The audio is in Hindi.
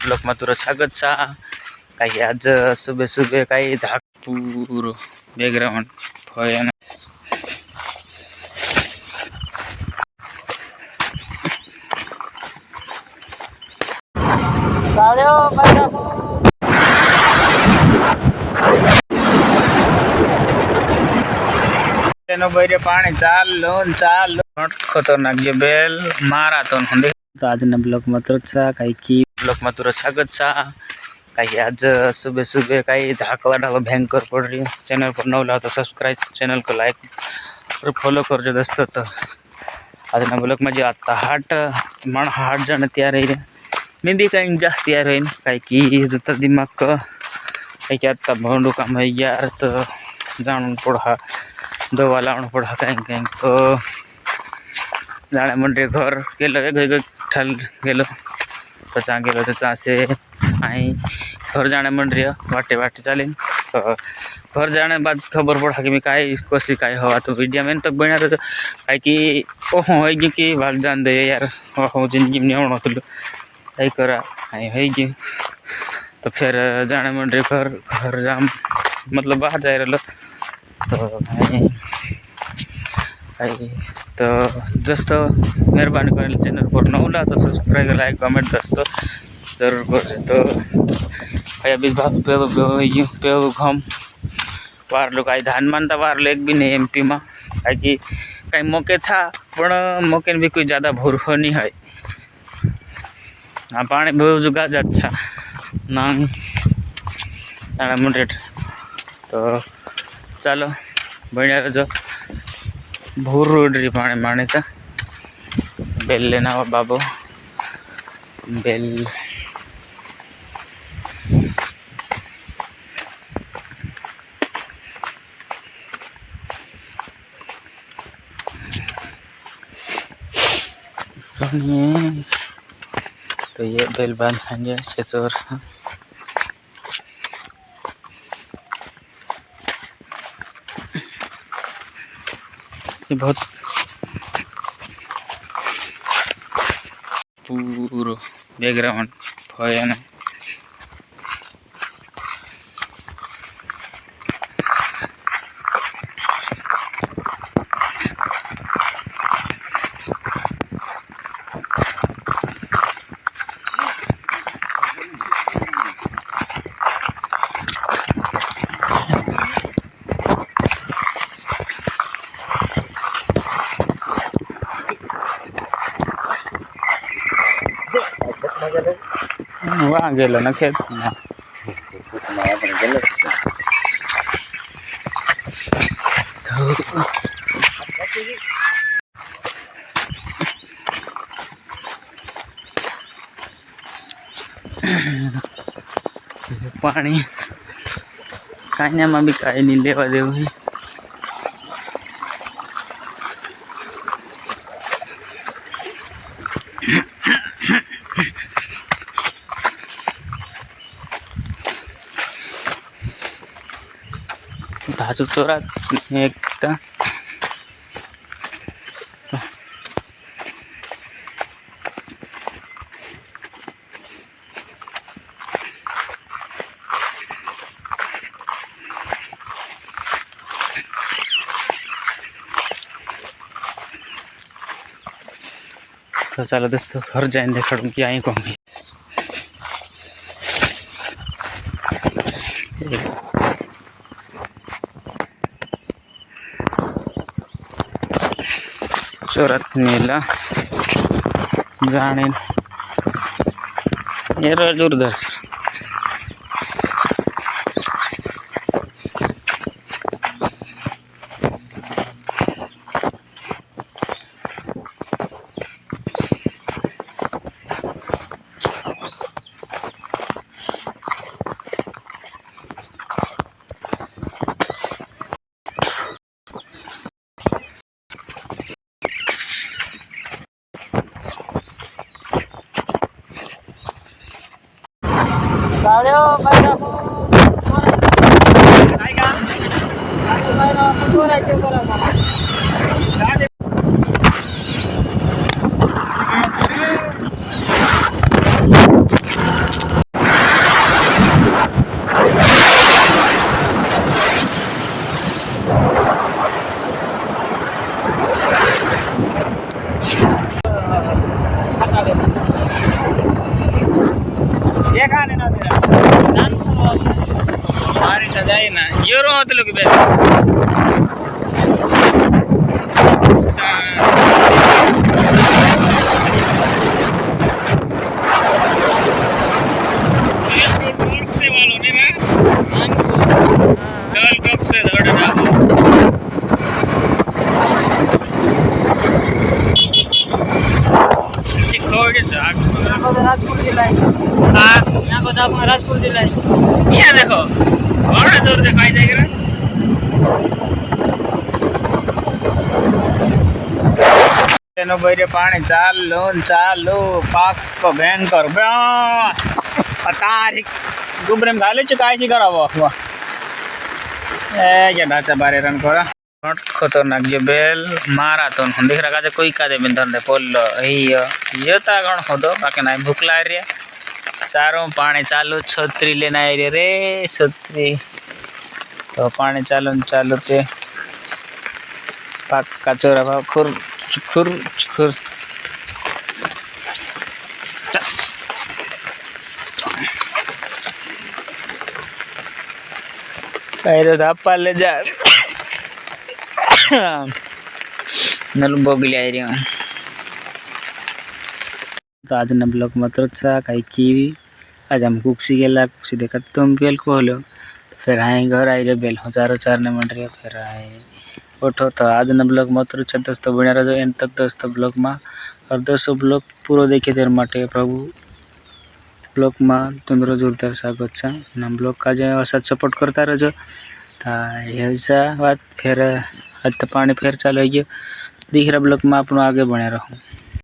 ब्लॉक में तुरंत स्वागत छा। काही आज सुबह सुबह काही झाक पूरो बैकग्राउंड भयानक पानी चाल खतरनाक जो बेल माराथन होंगे तो आज ब्लॉक में तुरंत छा काही ब्लॉक में तुरंत स्वागत छा। काही आज सुबह सुबह काही झाक वाला भयंकर पड़ रही है। चैनल पर नव लाओ तो सब्सक्राइब, चैनल को लाइक और फॉलो कर जो दोस्तों। तो आज ब्लॉक में जो आता हाट मन हाट जाने तैयार है मैं भी कहीं जा तैयार है काही जो तो दिमाग का काही आता भोंडू काम है यार तो जान पड़ा दवा लावण पड़ा कहीं कहीं तो जाने मंडे घर गेलो ठल गेलो तो चा गेलो तो चा से आई घर जाने मंडे वाटे वाटे चली तो घर जाने बाद खबर पड़ा कि मैं काई कोसी काई हवा तो वीडियो में तक बना तो काई कि ओहो है कि भाग जान दे यार ओहो जिंदगी में होना तो आई करा आई है तो फिर जाने मंडे घर जाम मतलब बाहर जा रहा तो तो दोस्तों मेहरबानी कर चैनल पर नौला तो सब्सक्राइब लाइक कमेंट दोस्तों जरूर कर। तो अभी पे घम वार काही धान मानता वार एक भी नहीं एमपी में कि कहीं मौके छा पण मौके भी कोई ज़्यादा भूरखो नहीं है। हाँ पानी बहुत जुगा अच्छा ना मुंडे तो चलो बढ़िया जो भूर रोड रही पानी माने था बेल लेना हुआ बाबू बेल तो ये बेल बांधेंगे चोर ये बहुत पूरो बैकग्राउंड भयानक वहाँ गेलो ना खेत में पानी कान्या में भी कहीं नहीं लेवा देव है। ढाचू चोरा एक तो चलो दोस्तों घर जाएंगे खड़ूँ की आई कहूँगी चोरत नीला जाने ये रोज उधर जाए ना यो रो तो लोग बे से वालों ने ना डबल टॉप से दौड़ जाओ राजपुर जिला हाँ यहाँ को अपना राजपुर जिला यहाँ देखो बड़ा दूर दिखाई देगा तेनो बैरे पानी चालू पाक को भयंकर तारीख गुबरे में घाले चुकाई सी करा वो क्या ढांचा बारे रन करा खतरनाक जो बेल मारा तो देख रहा है कोई का दे बिंदर दे पोल ये ता गण हो दो बाकी ना भूख ला रही है चारों पानी चालू छतरी लेना है रे छतरी तो पानी चालू ते पाक का चोरा भाव खुर खुर खुर पैरो धापा ले जा नल बोगली आई रही हूँ तो आज न ब्लॉक मात्र कहीं की आज हम कुक्सी गेला कुक्सी देखा तुम बेल को हलो फिर आए घर आई रे बेल हजारों चार ने मंड रहे फिर आए उठो तो आज न ब्लॉक मात्र दोस्तों बना रहो एंड तक दोस्तों ब्लॉक में और दोस्तों ब्लॉक पूरा देखिए तेरे माटे प्रभु ब्लॉक में तुम्हारा जोरदार स्वागत है न ब्लॉक का जो साथ सपोर्ट करता रहो ऐसा बात फिर आज तो पानी फिर चालू है दिख रहा ब्लॉक में आप आगे बने रहो।